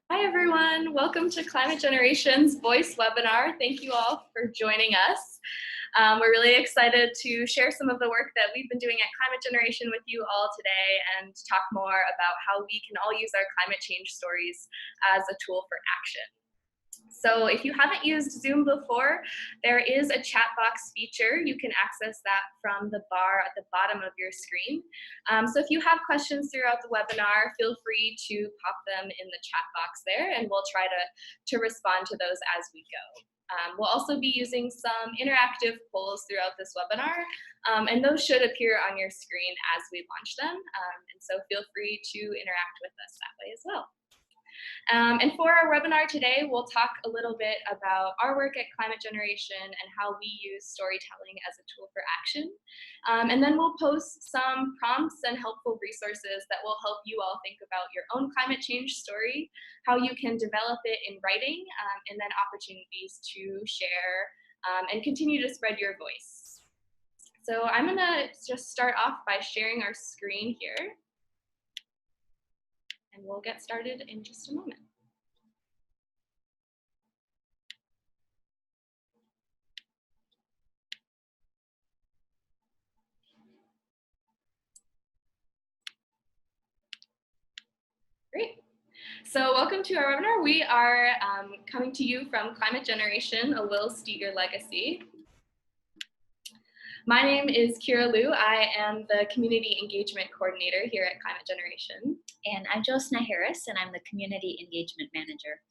Hi everyone, welcome to Climate Generation's Voice webinar. Thank you all for joining us. We're really excited to share some of the work that we've been doing at Climate Generation with you all today and talk more about how we can all use our climate change stories as a tool for action. So if you haven't used Zoom before, there is a chat box feature. You can access that from the bar at the bottom of your screen. So if you have questions throughout the webinar, feel free to pop them in the chat box there, and we'll try to respond to those as we go. We'll also be using some interactive polls throughout this webinar, and those should appear on your screen as we launch them. And so feel free to interact with us that way as well. And for our webinar today, we'll talk a little bit about our work at Climate Generation and how we use storytelling as a tool for action. And then we'll post some prompts and helpful resources that will help you all think about your own climate change story, how you can develop it in writing, and then opportunities to share and continue to spread your voice. So I'm gonna just start off by sharing our screen here. And we'll get started in just a moment. Great. So welcome to our webinar. We are coming to you from Climate Generation, a Will Steger legacy. My name is Kira Liu. I am the Community Engagement Coordinator here at Climate Generation. And I'm Josna Harris, and I'm the Community Engagement Manager.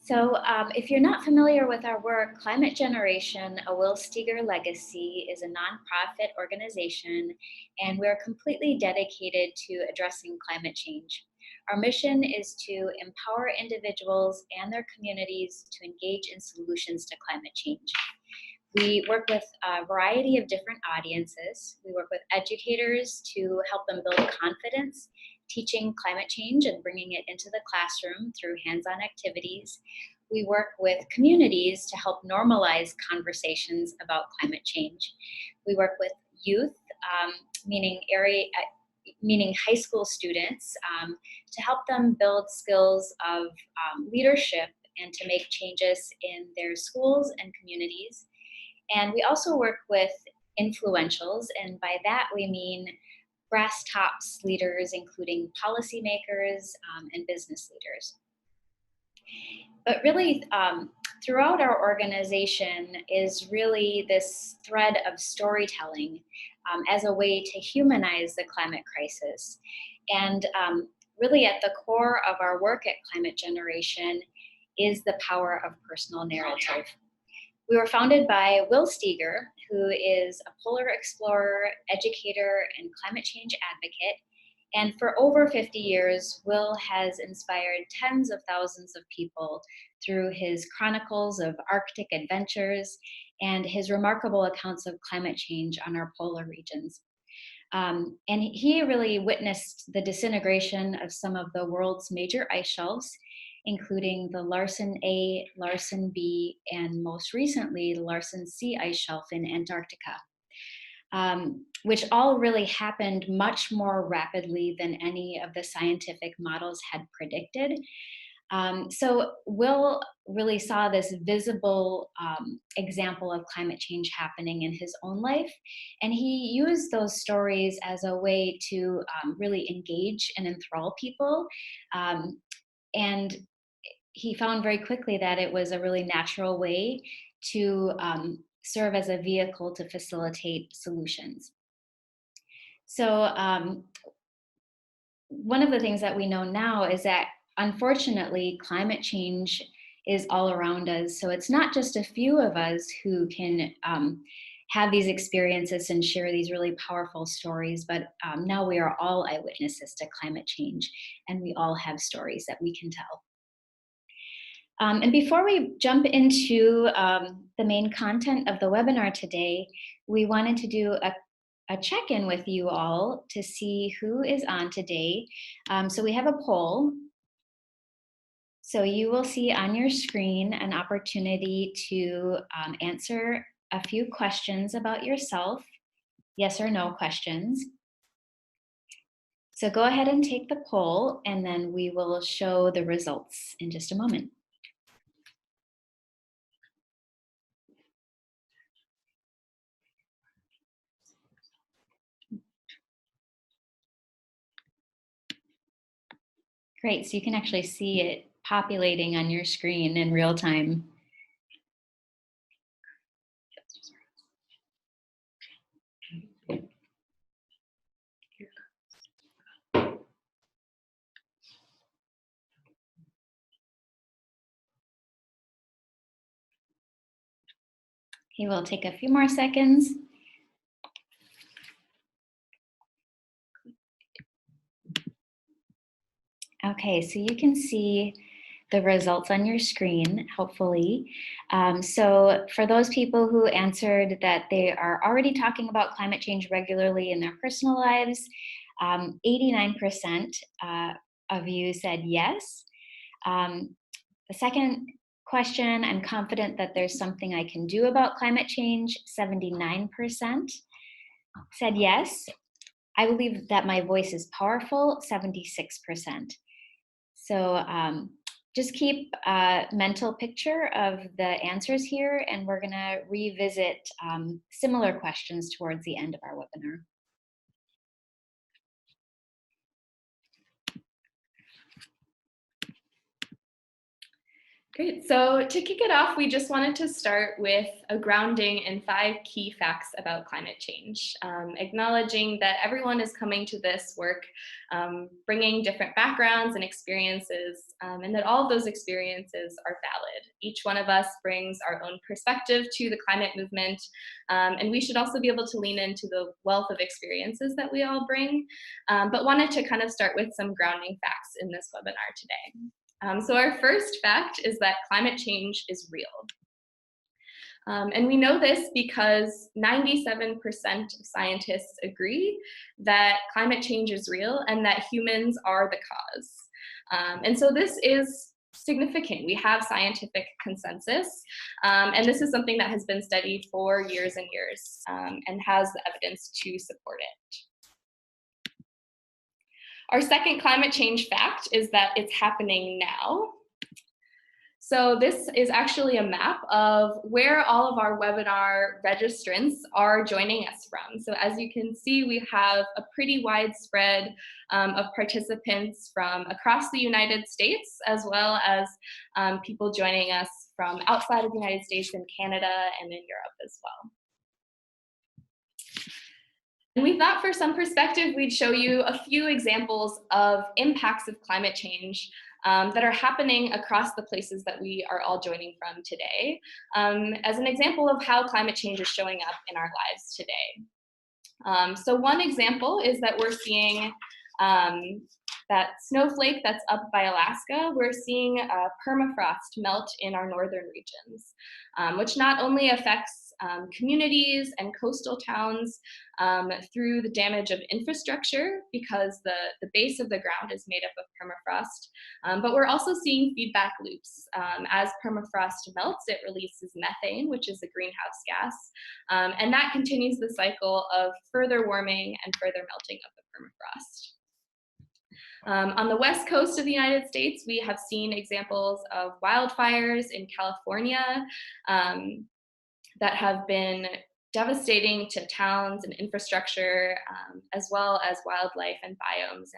So if you're not familiar with our work, Climate Generation, a Will Steger legacy, is a nonprofit organization, and we're completely dedicated to addressing climate change. Our mission is to empower individuals and their communities to engage in solutions to climate change. We work with a variety of different audiences. We work with educators to help them build confidence, teaching climate change and bringing it into the classroom through hands-on activities. We work with communities to help normalize conversations about climate change. We work with youth, meaning high school students, to help them build skills of leadership and to make changes in their schools and communities. And we also work with influentials, and by that we mean brass tops leaders, including policymakers and business leaders. But really, throughout our organization is really this thread of storytelling as a way to humanize the climate crisis. And really at the core of our work at Climate Generation is the power of personal narrative. We were founded by Will Steger, who is a polar explorer, educator, and climate change advocate. And for over 50 years, Will has inspired tens of thousands of people through his chronicles of Arctic adventures and his remarkable accounts of climate change on our polar regions. And he really witnessed the disintegration of some of the world's major ice shelves, including the Larsen A, Larsen B, and most recently, the Larsen C ice shelf in Antarctica, which all really happened much more rapidly than any of the scientific models had predicted. So Will really saw this visible example of climate change happening in his own life, and he used those stories as a way to really engage and enthrall people. And he found very quickly that it was a really natural way to serve as a vehicle to facilitate solutions. So one of the things that we know now is that unfortunately climate change is all around us. So it's not just a few of us who can have these experiences and share these really powerful stories, but now we are all eyewitnesses to climate change, and we all have stories that we can tell. And before we jump into the main content of the webinar today, we wanted to do a check-in with you all to see who is on today. So we have a poll. So you will see on your screen an opportunity to answer a few questions about yourself, yes or no questions. So go ahead and take the poll, and then we will show the results in just a moment. Great, so you can actually see it populating on your screen in real time. Okay, we'll take a few more seconds. Okay, so you can see the results on your screen, hopefully. So for those people who answered that they are already talking about climate change regularly in their personal lives, 89% of you said yes. The second question, I'm confident that there's something I can do about climate change, 79% said yes. I believe that my voice is powerful, 76%. So just keep a mental picture of the answers here, and we're gonna revisit similar questions towards the end of our webinar. Great. So to kick it off, we just wanted to start with a grounding in 5 key facts about climate change, acknowledging that everyone is coming to this work bringing different backgrounds and experiences, and that all of those experiences are valid. Each one of us brings our own perspective to the climate movement, and we should also be able to lean into the wealth of experiences that we all bring, but wanted to kind of start with some grounding facts in this webinar today. So our first fact is that climate change is real. And we know this because 97% of scientists agree that climate change is real and that humans are the cause. And so this is significant. We have scientific consensus, and this is something that has been studied for years and years and has the evidence to support it. Our second climate change fact is that it's happening now. So this is actually a map of where all of our webinar registrants are joining us from. So as you can see, we have a pretty widespread of participants from across the United States, as well as people joining us from outside of the United States in Canada and in Europe as well. And we thought for some perspective, we'd show you a few examples of impacts of climate change that are happening across the places that we are all joining from today, as an example of how climate change is showing up in our lives today. So one example is that we're seeing that snowflake that's up by Alaska. We're seeing permafrost melt in our northern regions, which not only affects communities and coastal towns through the damage of infrastructure, because the base of the ground is made up of permafrost, but we're also seeing feedback loops. As permafrost melts, it releases methane, which is a greenhouse gas, and that continues the cycle of further warming and further melting of the permafrost. On the west coast of the United States, we have seen examples of wildfires in California that have been devastating to towns and infrastructure, as well as wildlife and biomes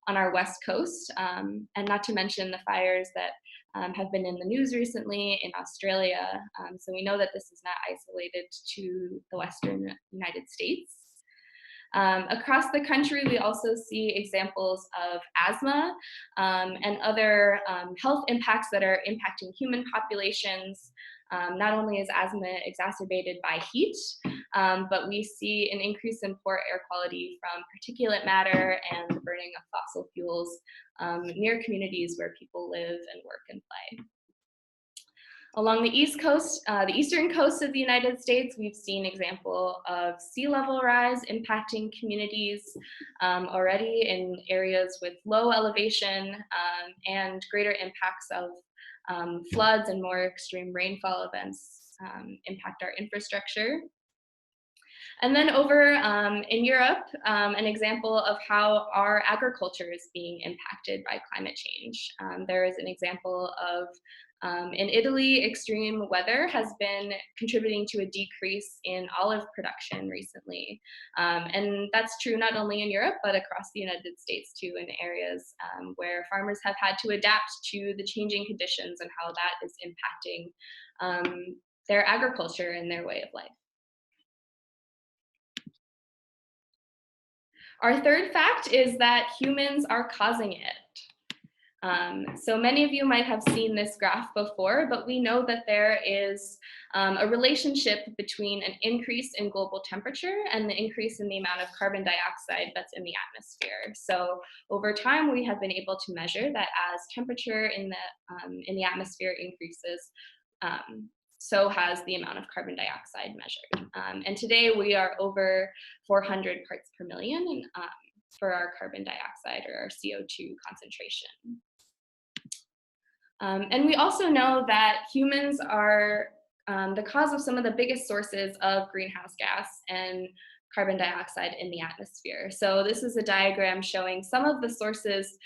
on our west coast, and not to mention the fires that have been in the news recently in Australia. So we know that this is not isolated to the Western United States. Across the country, we also see examples of asthma and other health impacts that are impacting human populations. Not only is asthma exacerbated by heat, but we see an increase in poor air quality from particulate matter and the burning of fossil fuels near communities where people live and work and play. Along the East Coast, the eastern coast of the United States, we've seen example of sea level rise impacting communities already in areas with low elevation and greater impacts of floods and more extreme rainfall events impact our infrastructure. And then over in Europe, an example of how our agriculture is being impacted by climate change. There is an example of in Italy, extreme weather has been contributing to a decrease in olive production recently. And that's true not only in Europe, but across the United States too, in areas where farmers have had to adapt to the changing conditions and how that is impacting their agriculture and their way of life. Our third fact is that humans are causing it. So many of you might have seen this graph before, but we know that there is a relationship between an increase in global temperature and the increase in the amount of carbon dioxide that's in the atmosphere. So over time, we have been able to measure that as temperature in the atmosphere increases, so has the amount of carbon dioxide measured. And today we are over 400 parts per million for our carbon dioxide or our CO2 concentration. And we also know that humans are the cause of some of the biggest sources of greenhouse gas and carbon dioxide in the atmosphere. So this is a diagram showing some of the sources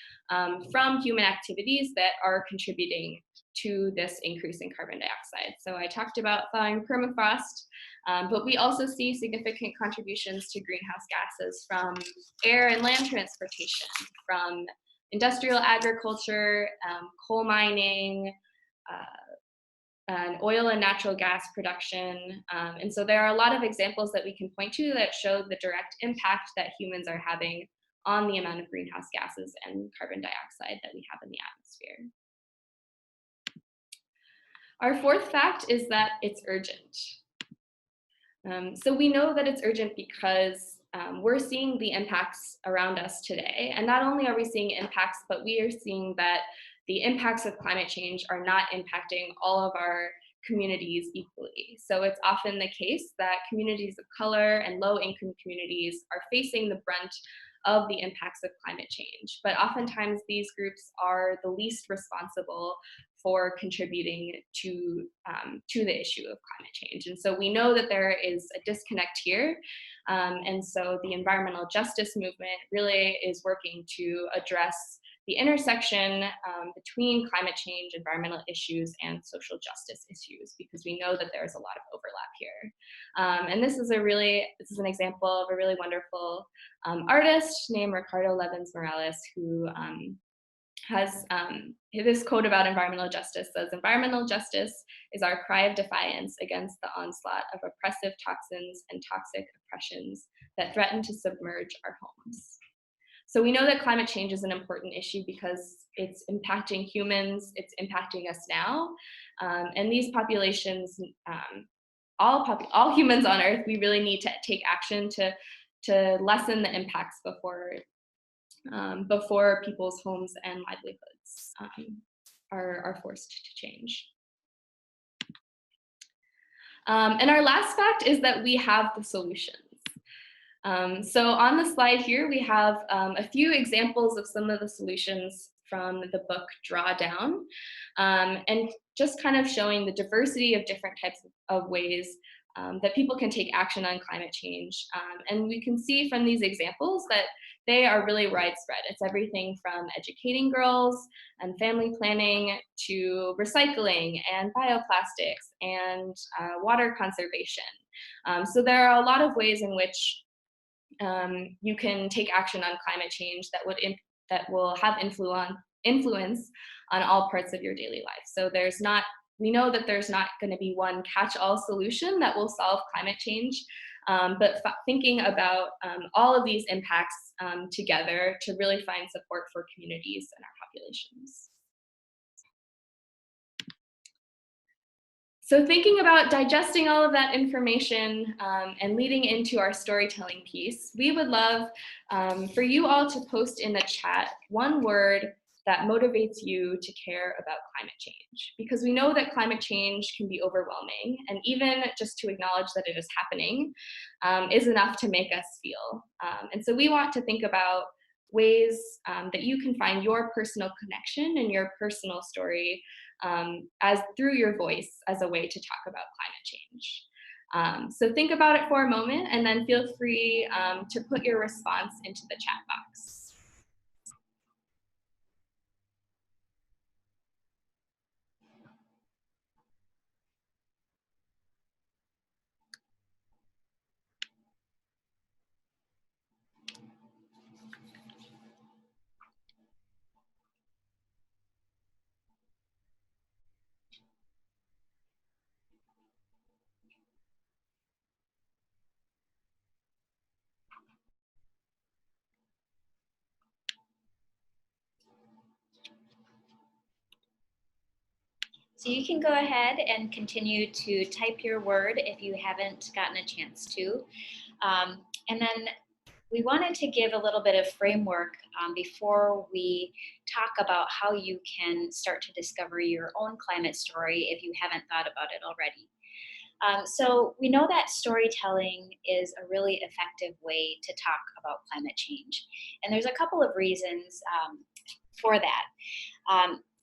from human activities that are contributing to this increase in carbon dioxide. So I talked about thawing permafrost, but we also see significant contributions to greenhouse gases from air and land transportation, from industrial agriculture, coal mining, and oil and natural gas production. And so there are a lot of examples that we can point to that show the direct impact that humans are having on the amount of greenhouse gases and carbon dioxide that we have in the atmosphere. Our fourth fact is that it's urgent. So we know that it's urgent because we're seeing the impacts around us today. And not only are we seeing impacts, but we are seeing that the impacts of climate change are not impacting all of our communities equally. So it's often the case that communities of color and low-income communities are facing the brunt of the impacts of climate change. But oftentimes these groups are the least responsible for contributing to the issue of climate change. And so we know that there is a disconnect here. And so the environmental justice movement really is working to address the intersection between climate change, environmental issues, and social justice issues, because we know that there's a lot of overlap here. And this is an example of a really wonderful artist named Ricardo Levins Morales, who has this quote about environmental justice says, "Environmental justice is our cry of defiance against the onslaught of oppressive toxins and toxic oppressions that threaten to submerge our homes." So we know that climate change is an important issue because it's impacting humans, it's impacting us now, and these populations, all humans on Earth, we really need to take action to lessen the impacts before people's homes and livelihoods are forced to change. And our last fact is that we have the solutions. So on the slide here, we have a few examples of some of the solutions from the book Drawdown, and just kind of showing the diversity of different types of ways that people can take action on climate change. And we can see from these examples that they are really widespread. It's everything from educating girls and family planning to recycling and bioplastics and water conservation. So there are a lot of ways in which you can take action on climate change that will have influence on all parts of your daily life. So we know that there's not going to be one catch-all solution that will solve climate change, but thinking about all of these impacts together to really find support for communities and our populations. So thinking about digesting all of that information and leading into our storytelling piece, we would love for you all to post in the chat one word that motivates you to care about climate change, because we know that climate change can be overwhelming, and even just to acknowledge that it is happening is enough to make us feel. And so we want to think about ways that you can find your personal connection and your personal story as through your voice as a way to talk about climate change. So think about it for a moment and then feel free to put your response into the chat box. So you can go ahead and continue to type your word if you haven't gotten a chance to. And then we wanted to give a little bit of framework before we talk about how you can start to discover your own climate story if you haven't thought about it already. So we know that storytelling is a really effective way to talk about climate change. And there's a couple of reasons for that.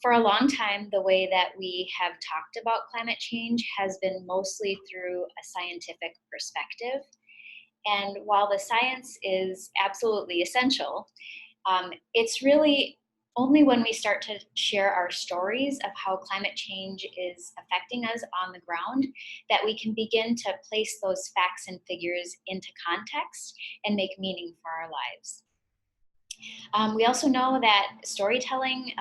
For a long time, the way that we have talked about climate change has been mostly through a scientific perspective. And while the science is absolutely essential, it's really only when we start to share our stories of how climate change is affecting us on the ground that we can begin to place those facts and figures into context and make meaning for our lives. We also know that storytelling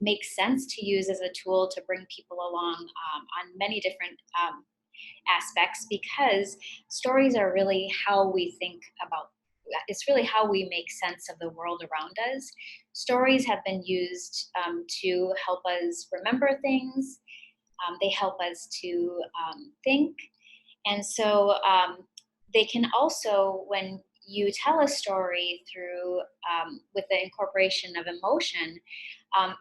makes sense to use as a tool to bring people along on many different aspects, because stories are really how we think about, it's really how we make sense of the world around us. Stories have been used to help us remember things. They help us to think. And so they can also, when you tell a story through with the incorporation of emotion,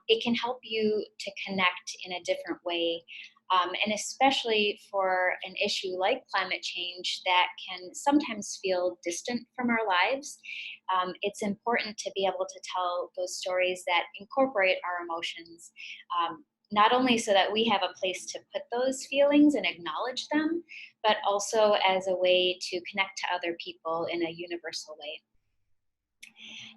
it can help you to connect in a different way. And especially for an issue like climate change that can sometimes feel distant from our lives, it's important to be able to tell those stories that incorporate our emotions, not only so that we have a place to put those feelings and acknowledge them, but also as a way to connect to other people in a universal way.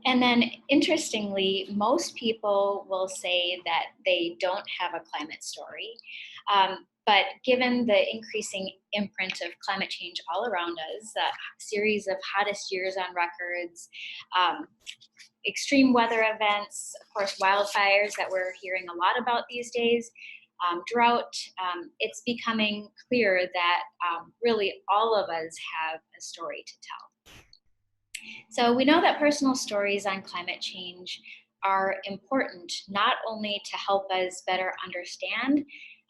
And then, interestingly, most people will say that they don't have a climate story. But given the increasing imprint of climate change all around us, a series of hottest years on records, extreme weather events, of course, wildfires that we're hearing a lot about these days, drought, it's becoming clear that really all of us have a story to tell. So we know that personal stories on climate change are important, not only to help us better understand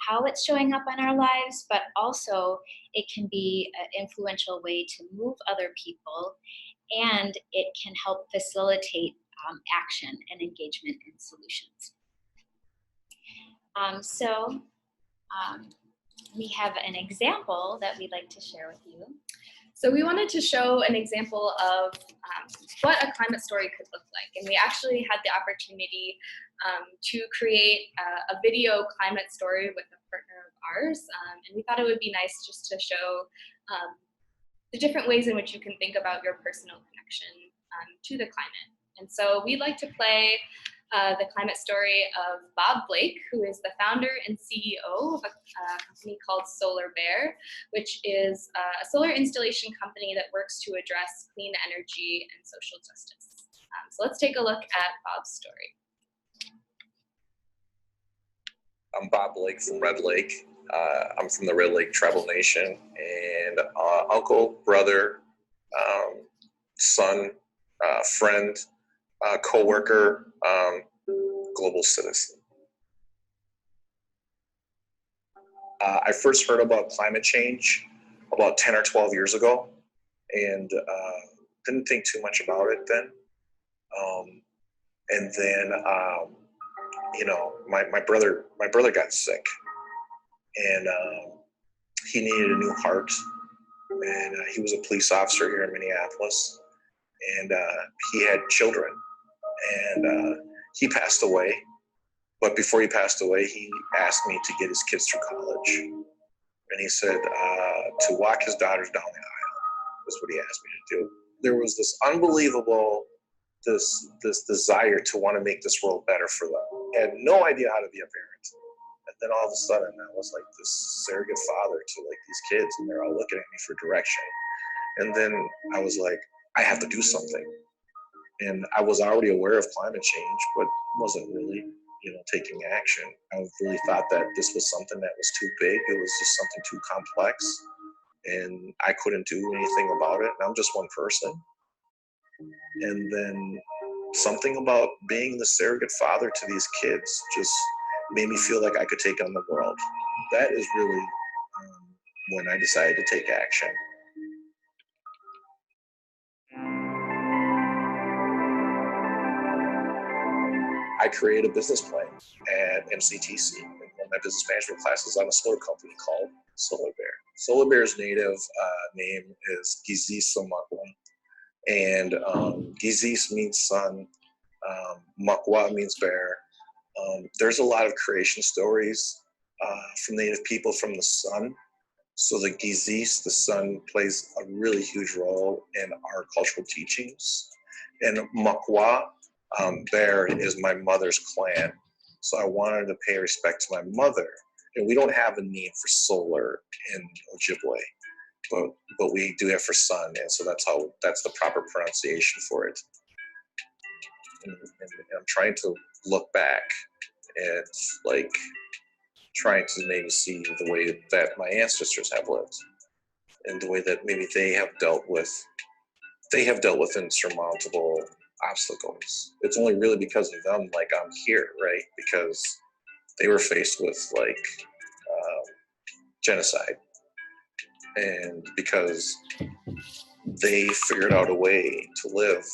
how it's showing up in our lives, but also it can be an influential way to move other people, and it can help facilitate action and engagement in solutions. We have an example that we'd like to share with you. So we wanted to show an example of what a climate story could look like. And we actually had the opportunity to create a video climate story with a partner of ours. And we thought it would be nice just to show the different ways in which you can think about your personal connection to the climate. And so we'd like to play the climate story of Bob Blake, who is the founder and CEO of a company called Solar Bear, which is a solar installation company that works to address clean energy and social justice. So let's take a look at Bob's story. I'm Bob Blake from Red Lake. I'm from the Red Lake Tribal Nation, and uncle, brother, son, friend, co-worker, global citizen. I first heard about climate change about 10 or 12 years ago, and didn't think too much about it then. And then, my brother got sick, and he needed a new heart, and he was a police officer here in Minneapolis, and he had children, and he passed away. But before he passed away, he asked me to get his kids through college. And he said to walk his daughters down the aisle. That's what he asked me to do. There was this unbelievable, this desire to want to make this world better for them. I had no idea how to be a parent. And then all of a sudden, I was like this surrogate father to like these kids, and they're all looking at me for direction. And then I was like, I have to do something. And I was already aware of climate change, but wasn't really, taking action. I really thought that this was something that was too big. It was just something too complex, and I couldn't do anything about it. And I'm just one person. And then something about being the surrogate father to these kids just made me feel like I could take on the world. That is really when I decided to take action. I created a business plan at MCTC. In one of my business management classes on a solar company called Solar Bear. Solar Bear's native name is Gizis Makwa. And Gizis means sun, Makwa means bear. There's a lot of creation stories from Native people from the sun. So the Gizis, the sun, plays a really huge role in our cultural teachings. And Makwa, bear, is my mother's clan. So I wanted to pay respect to my mother. And we don't have a name for solar in Ojibwe, but we do have for sun, and so that's the proper pronunciation for it. And I'm trying to look back at like trying to maybe see the way that my ancestors have lived, and the way that maybe they have dealt with insurmountable obstacles. It's only really because of them like I'm here, right? Because they were faced with like genocide, and because they figured out a way to live,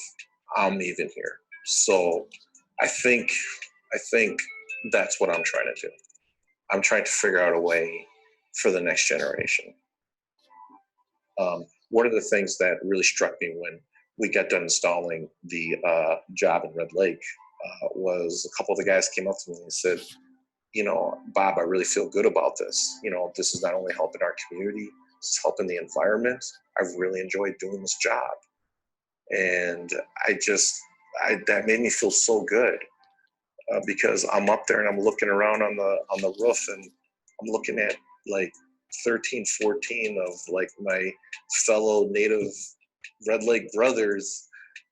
I'm even here. So I think that's what I'm trying to do. I'm trying to figure out a way for the next generation. One of the things that really struck me when we got done installing the job in Red Lake was a couple of the guys came up to me and said, Bob, I really feel good about this. This is not only helping our community, this is helping the environment. I've really enjoyed doing this job. And that made me feel so good because I'm up there and I'm looking around on the roof, and I'm looking at like 13, 14 of like my fellow Native Red Lake brothers,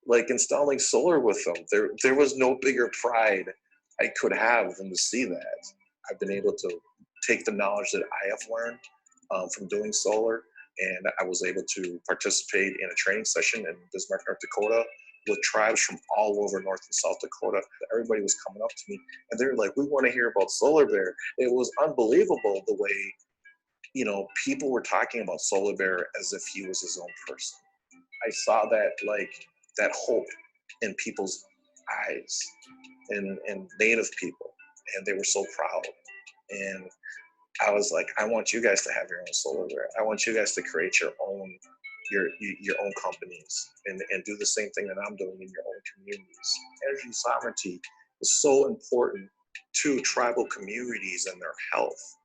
like installing solar with them. There was no bigger pride I could have than to see that. I've been able to take the knowledge that I have learned from doing solar, and I was able to participate in a training session in Bismarck, North Dakota, with tribes from all over North and South Dakota. Everybody was coming up to me, and they're like, we want to hear about Solar Bear. It was unbelievable the way, people were talking about Solar Bear as if he was his own person. I saw that hope in people's eyes, and Native people, and they were so proud. And I was like, I want you guys to have your own Solar Bear. I want you guys to create your own companies and do the same thing that I'm doing in your own communities. Energy sovereignty is so important to tribal communities and their health,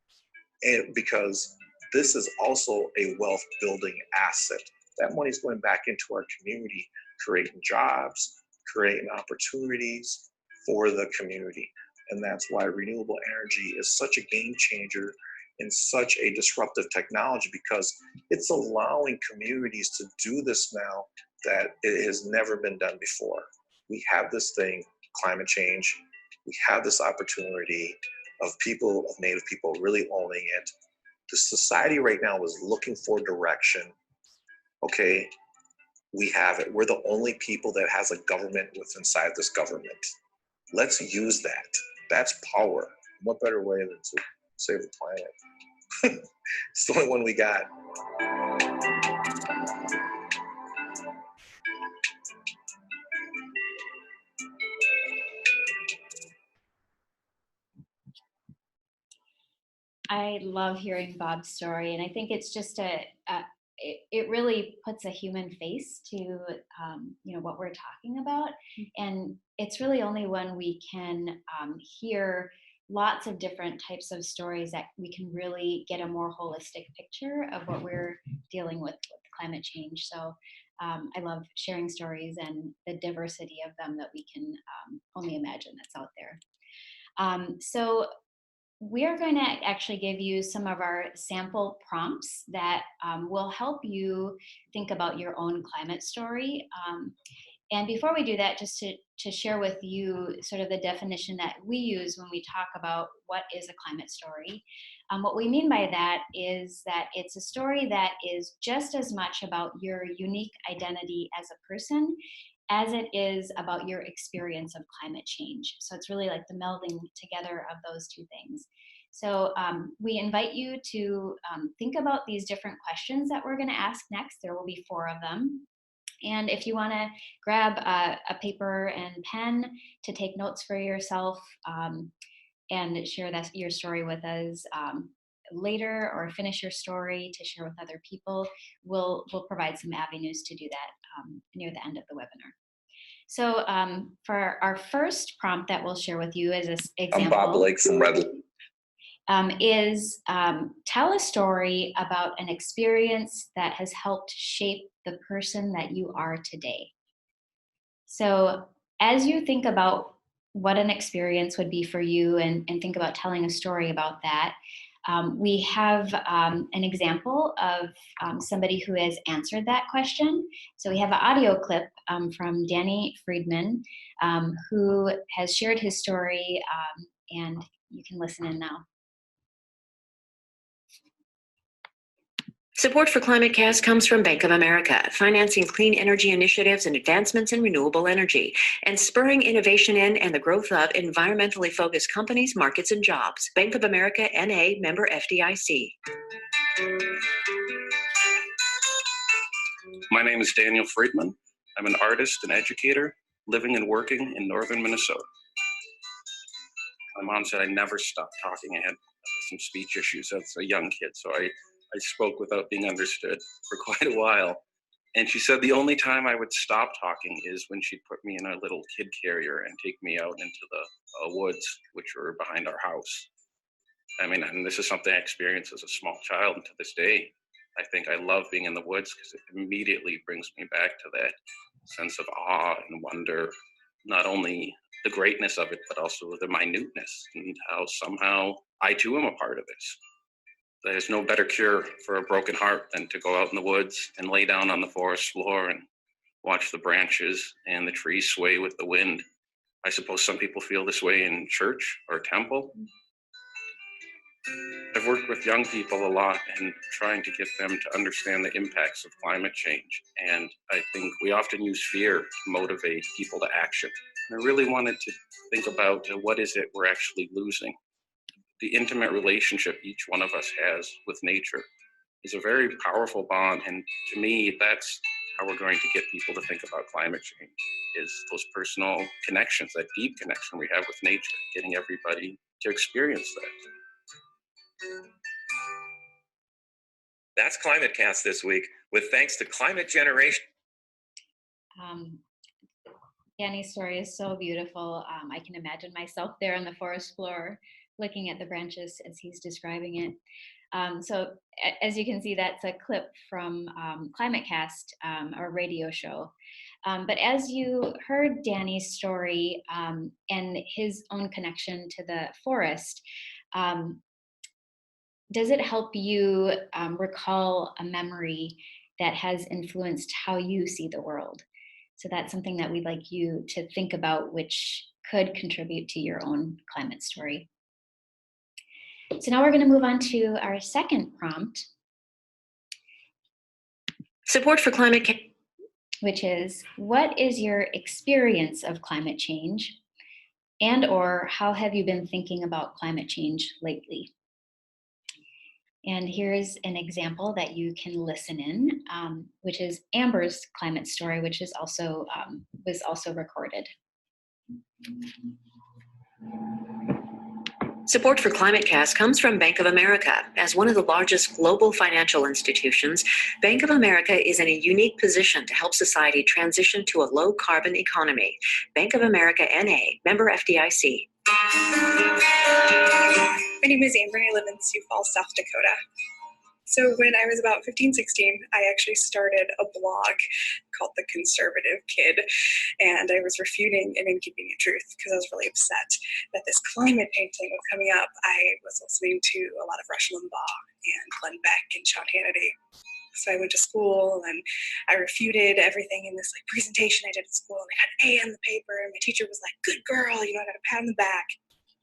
and because this is also a wealth building asset. That money's going back into our community, creating jobs, creating opportunities for the community. And that's why renewable energy is such a game changer and such a disruptive technology, because it's allowing communities to do this now that it has never been done before. We have this thing, climate change. We have this opportunity of Native people really owning it. The society right now is looking for direction. Okay, we have it. We're the only people that has a government within inside this government. Let's use that. That's power. What better way than to save the planet? It's the only one we got. I love hearing Bob's story, and I think it's just it really puts a human face to what we're talking about, and it's really only when we can hear lots of different types of stories that we can really get a more holistic picture of what we're dealing with climate change. So I love sharing stories and the diversity of them that we can only imagine that's out there. So we are going to actually give you some of our sample prompts that will help you think about your own climate story. And before we do that, just to share with you sort of the definition that we use when we talk about what is a climate story. What we mean by that is that it's a story that is just as much about your unique identity as a person as it is about your experience of climate change. So it's really like the melding together of those two things. So we invite you to think about these different questions that we're going to ask next. There will be 4 of them. And if you want to grab a paper and pen to take notes for yourself and share your story with us later, or finish your story to share with other people, we'll provide some avenues to do that near the end of the webinar. So for our first prompt that we'll share with you as an example. I'm Bob Blake from Red. Tell a story about an experience that has helped shape the person that you are today. So as you think about what an experience would be for you and think about telling a story about that, we have an example of somebody who has answered that question. So we have an audio clip from Danny Friedman, who has shared his story, and you can listen in now. Support for ClimateCast comes from Bank of America, financing clean energy initiatives and advancements in renewable energy, and spurring innovation in and the growth of environmentally focused companies, markets, and jobs. Bank of America, N.A., member FDIC. My name is Daniel Friedman. I'm an artist and educator living and working in northern Minnesota. My mom said I never stopped talking. I had some speech issues as a young kid, so I spoke without being understood for quite a while. And she said the only time I would stop talking is when she'd put me in a little kid carrier and take me out into the woods, which were behind our house. I mean, and this is something I experienced as a small child, and to this day, I think I love being in the woods because it immediately brings me back to that sense of awe and wonder, not only the greatness of it, but also the minuteness and how somehow I too am a part of this. There's no better cure for a broken heart than to go out in the woods and lay down on the forest floor and watch the branches and the trees sway with the wind. I suppose some people feel this way in church or temple. I've worked with young people a lot and trying to get them to understand the impacts of climate change. And I think we often use fear to motivate people to action. And I really wanted to think about what is it we're actually losing. The intimate relationship each one of us has with nature is a very powerful bond. And to me, that's how we're going to get people to think about climate change, is those personal connections, that deep connection we have with nature, getting everybody to experience that. That's ClimateCast this week, with thanks to Climate Generation. Danny's story is so beautiful. I can imagine myself there on the forest floor looking at the branches as he's describing it. So as you can see, that's a clip from ClimateCast, our radio show. But as you heard Danny's story and his own connection to the forest, does it help you recall a memory that has influenced how you see the world? So that's something that we'd like you to think about, which could contribute to your own climate story. So now we're going to move on to our second prompt. Support for climate, which is, what is your experience of climate change? And or how have you been thinking about climate change lately? And here's an example that you can listen in, which is Amber's climate story, which is also was also recorded. Support for ClimateCast comes from Bank of America. As one of the largest global financial institutions, Bank of America is in a unique position to help society transition to a low-carbon economy. Bank of America, N.A., member FDIC. My name is Amber and I live in Sioux Falls, South Dakota. So when I was about 15, 16, I actually started a blog called The Conservative Kid, and I was refuting an inconvenient truth because I was really upset that this climate change thing was coming up. I was listening to a lot of Rush Limbaugh and Glenn Beck and Sean Hannity. So I went to school and I refuted everything in this presentation I did at school, and I got an A on the paper, and my teacher was like, "Good girl, I got a pat on the back."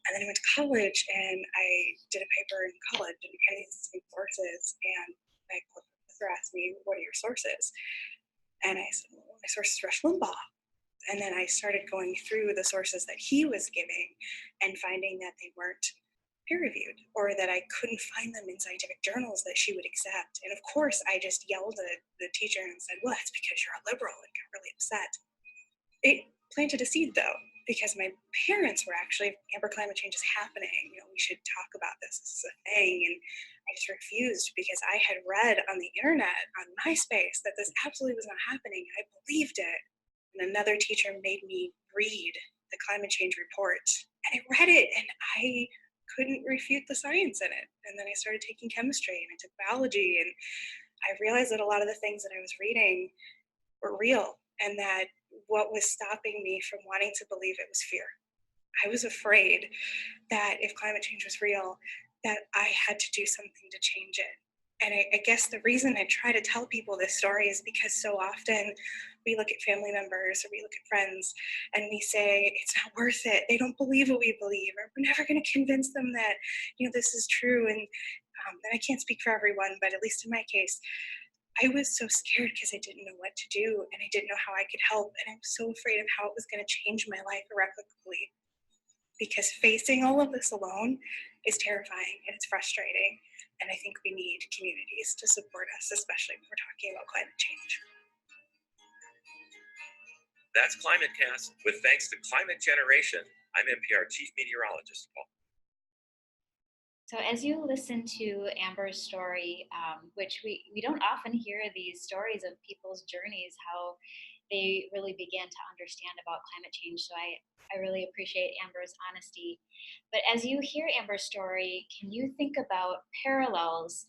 And then I went to college and I did a paper in college and had these same sources, and my professor asked me, "What are your sources?" And I said, "Well, my source is Rush Limbaugh." And then I started going through the sources that he was giving and finding that they weren't peer-reviewed, or that I couldn't find them in scientific journals that she would accept. And of course, I just yelled at the teacher and said, "Well, that's because you're a liberal," and got really upset. It planted a seed, though, because my parents were actually, "Amber, climate change is happening. We should talk about this. This is a thing." And I just refused because I had read on the internet, on MySpace, that this absolutely was not happening. I believed it. And another teacher made me read the climate change report. And I read it, and I couldn't refute the science in it. And then I started taking chemistry, and I took biology, and I realized that a lot of the things that I was reading were real, and that what was stopping me from wanting to believe it was fear. I was afraid that if climate change was real, that I had to do something to change it. And I guess the reason I try to tell people this story is because so often we look at family members or we look at friends and we say, "It's not worth it. They don't believe what we believe, or we're never going to convince them that, this is true." And I can't speak for everyone, but at least in my case, I was so scared because I didn't know what to do, and I didn't know how I could help. And I was so afraid of how it was going to change my life irrevocably, because facing all of this alone is terrifying and it's frustrating. And I think we need communities to support us, especially when we're talking about climate change. That's ClimateCast with thanks to Climate Generation. I'm NPR Chief Meteorologist Paul. So as you listen to Amber's story, which we don't often hear these stories of people's journeys, how they really began to understand about climate change. So I really appreciate Amber's honesty. But as you hear Amber's story, can you think about parallels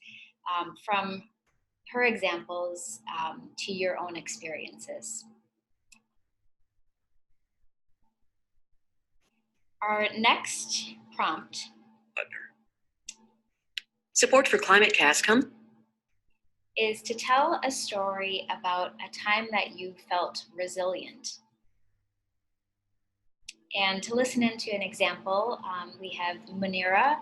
from her examples to your own experiences? Our next prompt. Support for ClimateCast comes is to tell a story about a time that you felt resilient. And to listen into an example, we have Munira,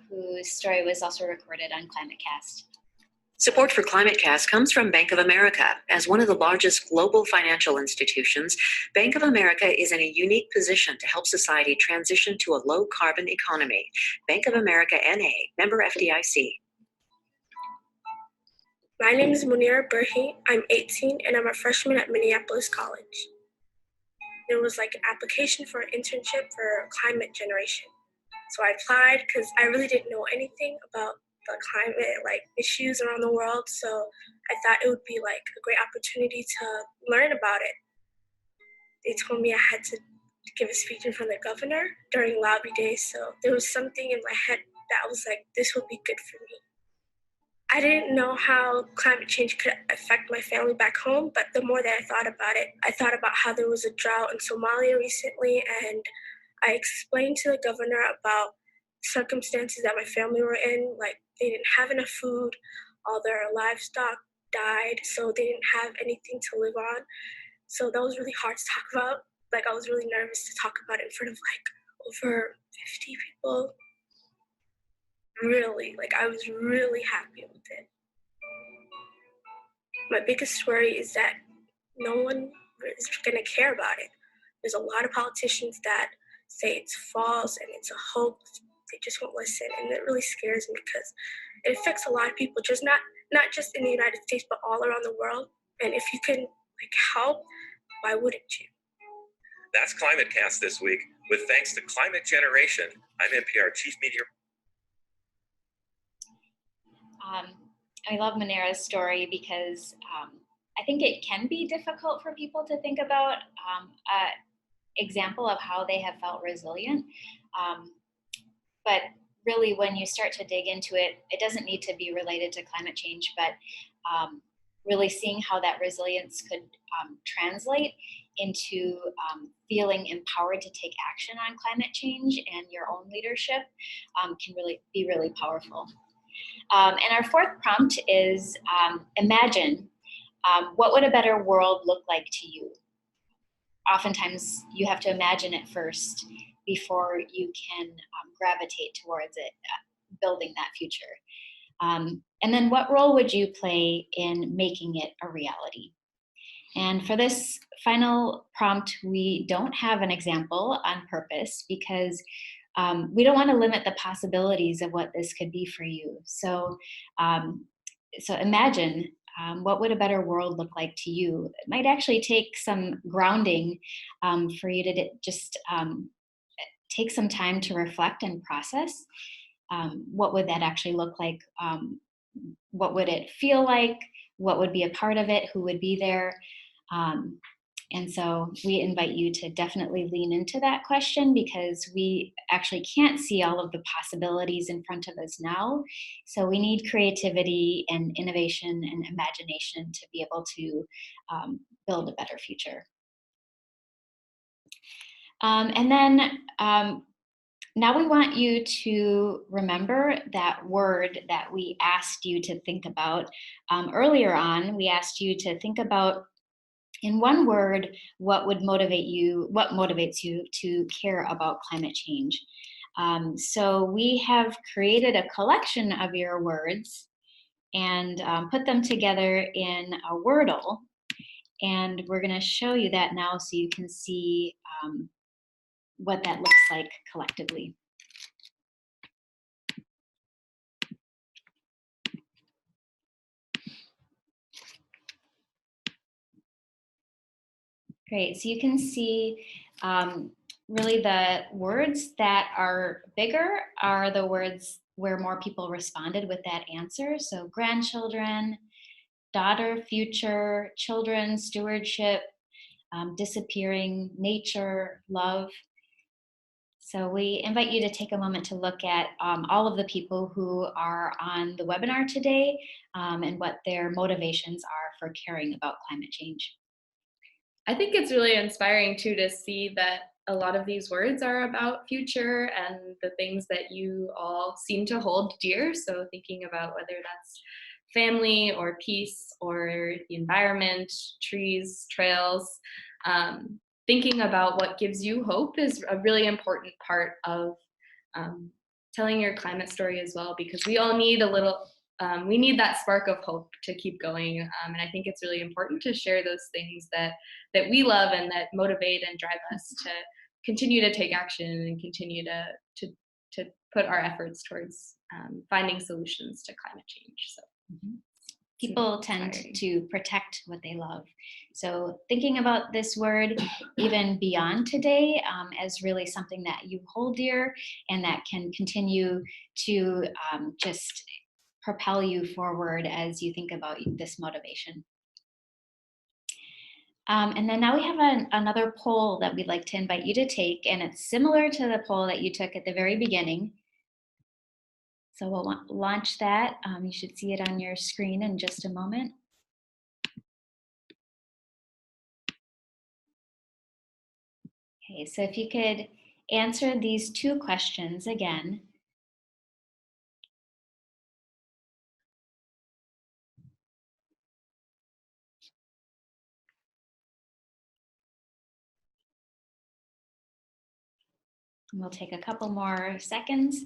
whose story was also recorded on ClimateCast. Support for ClimateCast comes from Bank of America. As one of the largest global financial institutions, Bank of America is in a unique position to help society transition to a low-carbon economy. Bank of America N.A., member FDIC. My name is Munira Burhi. I'm 18 and I'm a freshman at Minneapolis College. There was an application for an internship for Climate Generation. So I applied because I really didn't know anything about the climate issues around the world. So I thought it would be a great opportunity to learn about it. They told me I had to give a speech in front of the governor during lobby day. So there was something in my head that was this would be good for me. I didn't know how climate change could affect my family back home, but the more that I thought about it, I thought about how there was a drought in Somalia recently, and I explained to the governor about circumstances that my family were in, they didn't have enough food, all their livestock died, so they didn't have anything to live on. So that was really hard to talk about. I was really nervous to talk about it in front of over 50 people. Really, I was really happy with it. My biggest worry is that no one is going to care about it. There's a lot of politicians that say it's false and it's a hoax. They just won't listen, and it really scares me because it affects a lot of people, just not just in the United States, but all around the world. And if you can help, why wouldn't you? That's ClimateCast this week with thanks to Climate Generation. I'm NPR Chief Meteorologist. I love Munira's story because I think it can be difficult for people to think about example of how they have felt resilient. But really, when you start to dig into it, it doesn't need to be related to climate change, but really seeing how that resilience could translate into feeling empowered to take action on climate change and your own leadership can really be really powerful. And our fourth prompt is imagine, what would a better world look like to you? Oftentimes you have to imagine it first before you can gravitate towards it, building that future. And then what role would you play in making it a reality? And for this final prompt, we don't have an example on purpose because we don't want to limit the possibilities of what this could be for you. So, so imagine, what would a better world look like to you? It might actually take some grounding for you to just take some time to reflect and process. What would that actually look like? What would it feel like? What would be a part of it? Who would be there? And so we invite you to definitely lean into that question because we actually can't see all of the possibilities in front of us now. So we need creativity and innovation and imagination to be able to build a better future. And then now we want you to remember that word that we asked you to think about earlier on. We asked you to think about, in one word, what motivates you to care about climate change. So we have created a collection of your words and put them together in a Wordle. And we're going to show you that now so you can see what that looks like collectively. Great, so you can see really the words that are bigger are the words where more people responded with that answer. So grandchildren, daughter, future, children, stewardship, disappearing, nature, love. So we invite you to take a moment to look at all of the people who are on the webinar today and what their motivations are for caring about climate change. I think it's really inspiring too to see that a lot of these words are about future and the things that you all seem to hold dear. So thinking about whether that's family or peace or the environment, trees, trails, thinking about what gives you hope is a really important part of telling your climate story as well, because we all need a little, we need that spark of hope to keep going. And I think it's really important to share those things that we love and that motivate and drive us to continue to take action and continue to put our efforts towards finding solutions to climate change. So. Mm-hmm. People tend to protect what they love. So thinking about this word even beyond today as really something that you hold dear and that can continue to just propel you forward as you think about this motivation. And then now we have another poll that we'd like to invite you to take, and it's similar to the poll that you took at the very beginning. So we'll launch that. You should see it on your screen in just a moment. Okay, so if you could answer these two questions again. And we'll take a couple more seconds.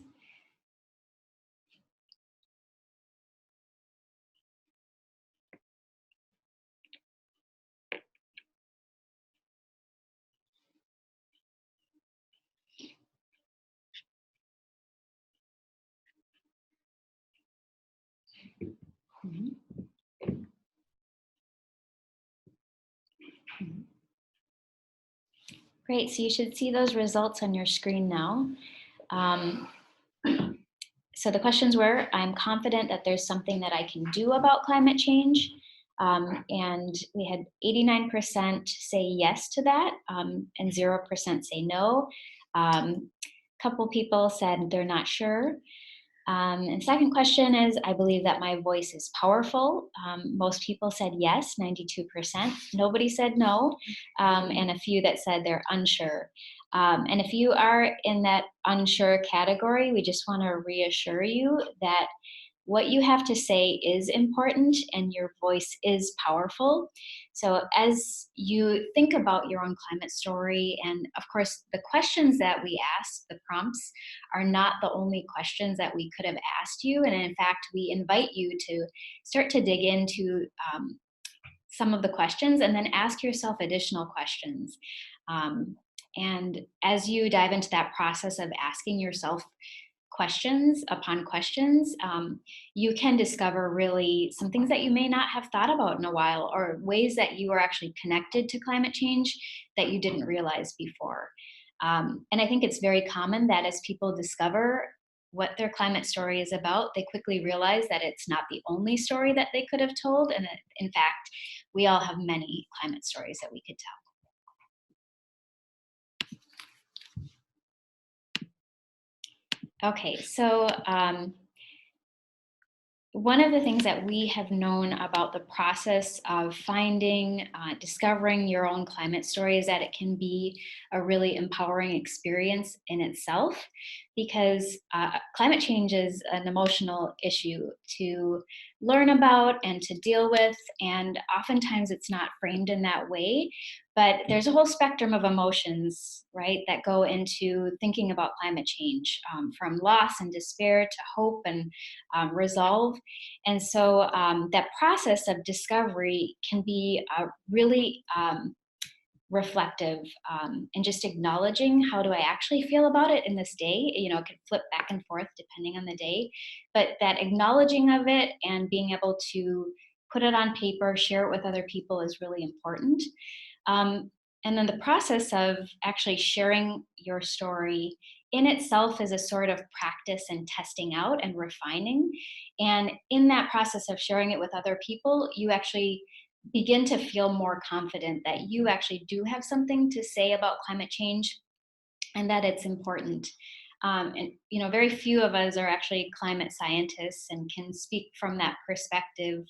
Great, so you should see those results on your screen now. So the questions were, I'm confident that there's something that I can do about climate change. And we had 89% say yes to that, and 0% say no. Couple people said they're not sure. And second question is, I believe that my voice is powerful. Most people said yes, 92%. Nobody said no, and a few that said they're unsure. And if you are in that unsure category, we just want to reassure you that what you have to say is important and your voice is powerful. So as you think about your own climate story, and of course, the questions that we ask, the prompts, are not the only questions that we could have asked you. And in fact, we invite you to start to dig into some of the questions and then ask yourself additional questions. And as you dive into that process of asking yourself questions upon questions, you can discover really some things that you may not have thought about in a while, or ways that you are actually connected to climate change that you didn't realize before. And I think it's very common that as people discover what their climate story is about, they quickly realize that it's not the only story that they could have told. And that, in fact, we all have many climate stories that we could tell. Okay, so one of the things that we have known about the process of finding, discovering your own climate story is that it can be a really empowering experience in itself, because climate change is an emotional issue to learn about and to deal with, and oftentimes it's not framed in that way. But there's a whole spectrum of emotions, right, that go into thinking about climate change, from loss and despair to hope and resolve. And so that process of discovery can be really reflective, and just acknowledging, how do I actually feel about it in this day? You know, it could flip back and forth depending on the day, but that acknowledging of it and being able to put it on paper, share it with other people is really important. And then the process of actually sharing your story in itself is a sort of practice and testing out and refining. And in that process of sharing it with other people, you actually begin to feel more confident that you actually do have something to say about climate change and that it's important. And you know, very few of us are actually climate scientists and can speak from that perspective.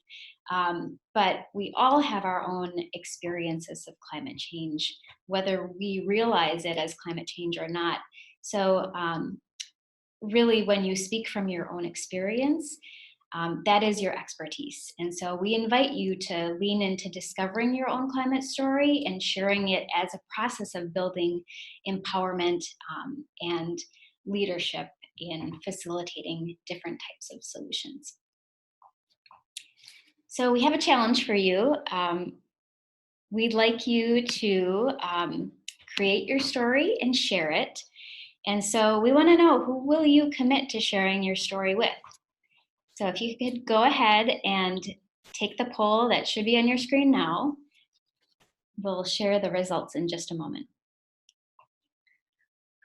But we all have our own experiences of climate change, whether we realize it as climate change or not. So really, when you speak from your own experience, that is your expertise. And so we invite you to lean into discovering your own climate story and sharing it as a process of building empowerment and leadership in facilitating different types of solutions. So we have a challenge for you. We'd like you to create your story and share it. And so we want to know, who will you commit to sharing your story with? So if you could go ahead and take the poll that should be on your screen now. We'll share the results in just a moment.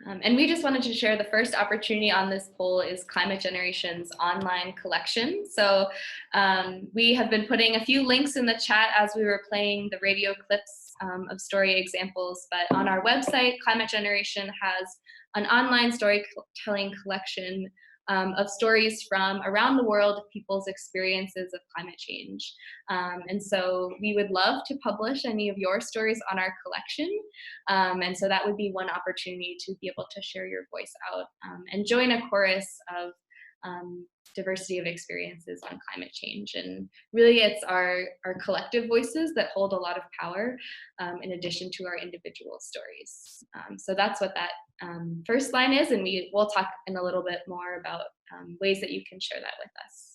And we just wanted to share the first opportunity on this poll is Climate Generation's online collection. So we have been putting a few links in the chat as we were playing the radio clips of story examples, but on our website, Climate Generation has an online storytelling collection of stories from around the world of people's experiences of climate change. And so we would love to publish any of your stories on our collection. And so that would be one opportunity to be able to share your voice out and join a chorus of diversity of experiences on climate change. And really it's our collective voices that hold a lot of power in addition to our individual stories. So that's what that first line is, and we'll talk in a little bit more about ways that you can share that with us.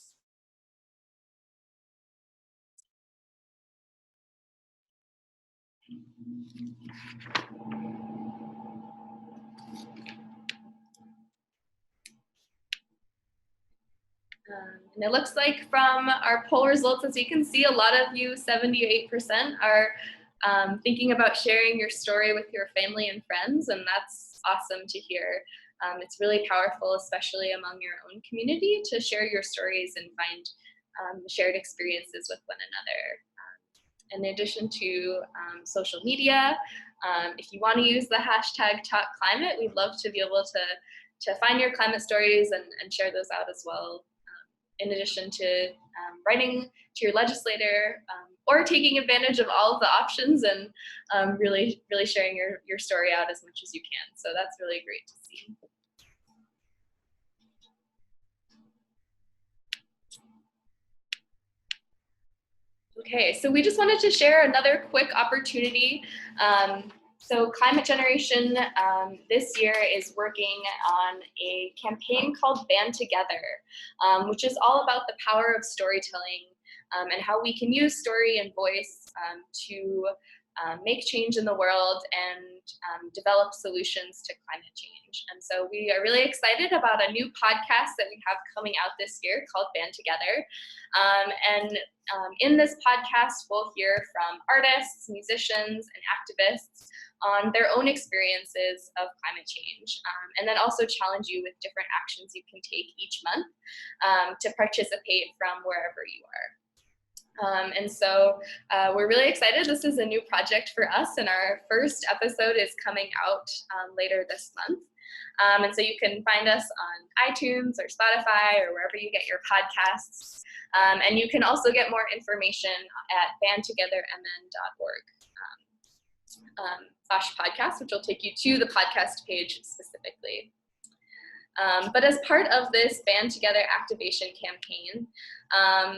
And it looks like from our poll results, as you can see, a lot of you, 78%, are thinking about sharing your story with your family and friends, and that's awesome to hear. It's really powerful, especially among your own community, to share your stories and find shared experiences with one another. in addition to social media. If you want to use the hashtag #TalkClimate, we'd love to be able to find your climate stories and share those out as well. In addition to writing to your legislator or taking advantage of all of the options and really sharing your story out as much as you can. So that's really great to see. Okay, so we just wanted to share another quick opportunity. So Climate Generation this year is working on a campaign called Band Together, which is all about the power of storytelling and how we can use story and voice to make change in the world and develop solutions to climate change. And so we are really excited about a new podcast that we have coming out this year called Band Together. In this podcast, we'll hear from artists, musicians, and activists on their own experiences of climate change, and then also challenge you with different actions you can take each month to participate from wherever you are. And so we're really excited. This is a new project for us, and our first episode is coming out later this month. And so you can find us on iTunes or Spotify or wherever you get your podcasts. And you can also get more information at bandtogethermn.org/podcast, which will take you to the podcast page specifically. But as part of this Band Together activation campaign,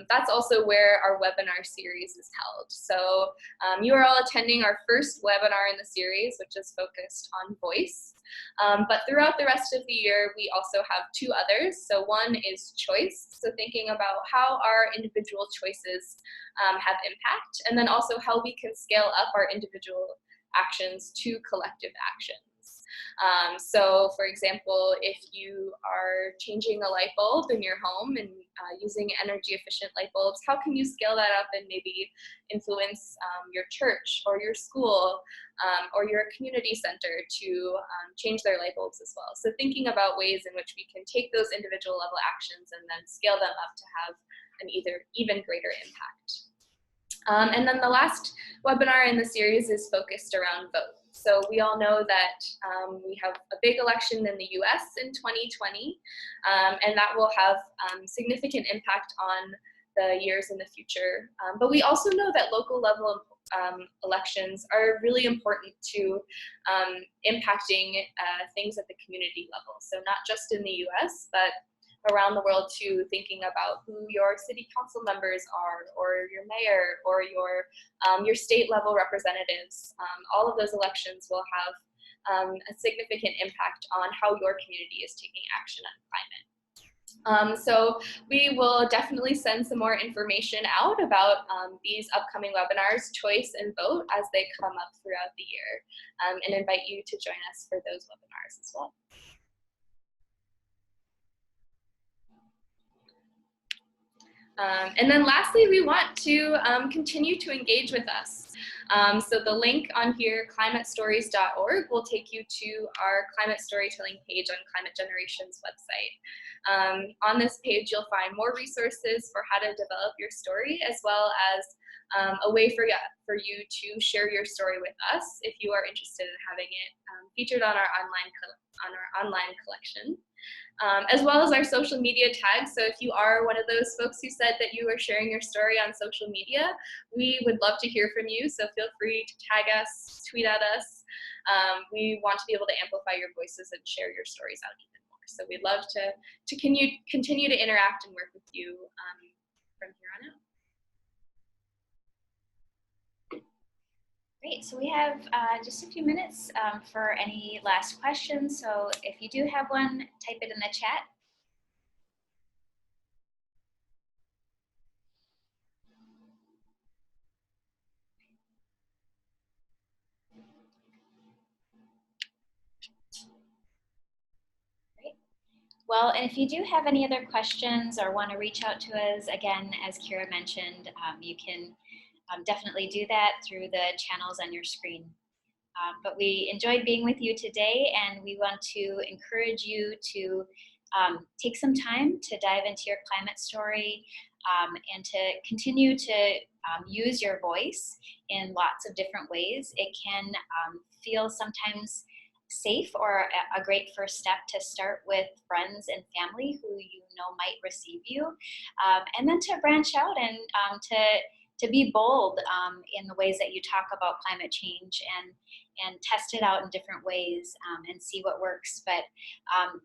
that's also where our webinar series is held. So you are all attending our first webinar in the series, which is focused on voice. But throughout the rest of the year, we also have two others. So one is choice, so thinking about how our individual choices have impact, and then also how we can scale up our individual actions to collective actions. So for example, if you are changing a light bulb in your home and using energy efficient light bulbs, how can you scale that up and maybe influence your church or your school or your community center to change their light bulbs as well? So thinking about ways in which we can take those individual level actions and then scale them up to have an even greater impact. And then the last webinar in the series is focused around vote. So we all know that we have a big election in the US in 2020, and that will have significant impact on the years in the future. But we also know that local level elections are really important to impacting things at the community level. So not just in the US, but around the world too, thinking about who your city council members are, or your mayor, or your state level representatives. All of those elections will have a significant impact on how your community is taking action on climate. So we will definitely send some more information out about these upcoming webinars, Choice and Vote, as they come up throughout the year, and invite you to join us for those webinars as well. And then lastly, we want to continue to engage with us. So the link on here, climatestories.org, will take you to our climate storytelling page on Climate Generation's website. On this page, you'll find more resources for how to develop your story, as well as a way for you to share your story with us if you are interested in having it featured on our online collection. As well as our social media tags. So if you are one of those folks who said that you are sharing your story on social media, we would love to hear from you. So feel free to tag us, tweet at us. We want to be able to amplify your voices and share your stories out even more. So we'd love to continue to interact and work with you from here on out. Great, so we have just a few minutes for any last questions. So if you do have one, type it in the chat. Great. Well, and if you do have any other questions or want to reach out to us, again, as Kira mentioned, you can definitely do that through the channels on your screen. But we enjoyed being with you today, and we want to encourage you to take some time to dive into your climate story, and to continue to use your voice in lots of different ways. It can feel sometimes safe or a great first step to start with friends and family who you know might receive you, and then to branch out and to be bold in the ways that you talk about climate change and test it out in different ways and see what works. But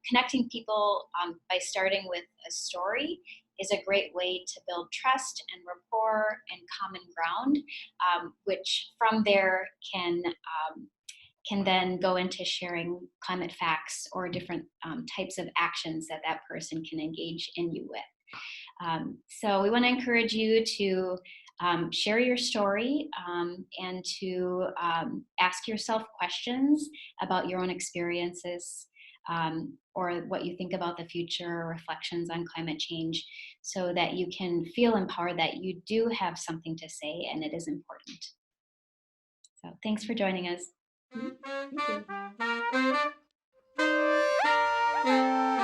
connecting people by starting with a story is a great way to build trust and rapport and common ground, which from there can then go into sharing climate facts or different types of actions that that person can engage in you with. So we want to encourage you to share your story and to ask yourself questions about your own experiences or what you think about the future, or reflections on climate change, so that you can feel empowered that you do have something to say and it is important. So thanks for joining us. Thank you.